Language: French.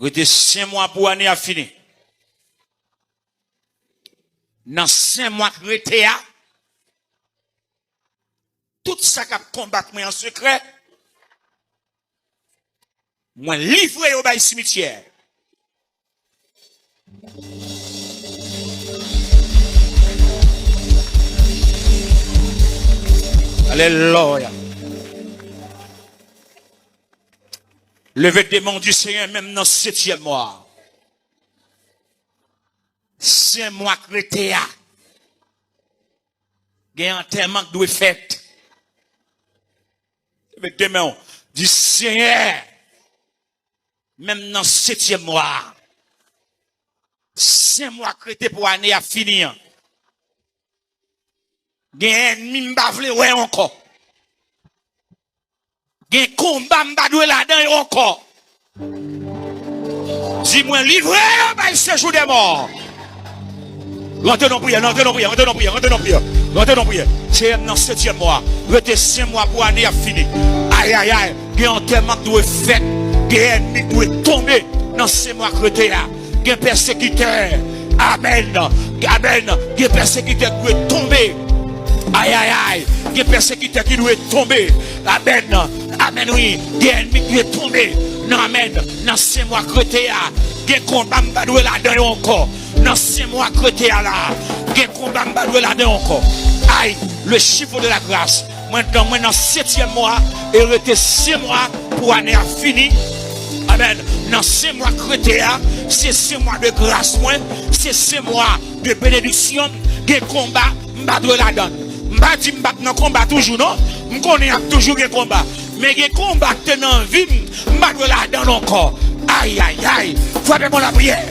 Rete 5 mois pour année à finir. Dans 5 mois que rete à, tout ça qui a combattu moi en secret, moi livré au bail cimetière. Alléluia. Le vêtement du Seigneur, même dans 7e mois. 5 mois chrétien. Il y a un enterrement qui doit être fait. Le vêtement du Seigneur, même dans 7e mois. 5 mois chrétien pour année à finir. Il y a un ennemi m'bavle ouais encore. Il y a un combat m'badoué là-dedans encore. Dis-moi livré par ce jour des morts. Rentrez dans prière, rentrez dans prière, rentrez dans prière, rentrez dans prière. Rentrez dans prière. C'est dans 7e mois. Restez 5 mois pour année à finir. Aïe aïe aïe. Il y a un enterrement qui doit être fait. Il y a un ennemi qui doit tomber dans 5 mois chrétien là. Il y a un persécuteur. Amen. Amen. Il y a un persécuteur qui doit tomber. Aïe aïe aïe, il y a un persécuteur qui doit tomber. Amen, amen oui, il y a un ennemi qui doit tomber. Non amen, dans 5 mois chrétien, il y a un combat m'badoué là-dedans encore. Dans 5 mois chrétien là, il y a un combat m'badoué là-dedans encore. Aïe, le chiffre de la grâce. Maintenant, moi dans 7e mois, et reste 6 mois pour année à fini. Amen. Dans 5 mois chrétien, c'est 6 mois de grâce, c'est 6 mois de bénédiction, des combats m'badoué là-dedans. M'ba di m'bat dans combat toujours non, m'connais toujours un combat, mais des combats dans vie, m'ba là-dedans encore. Aïe aïe aïe, frappez-moi la prière.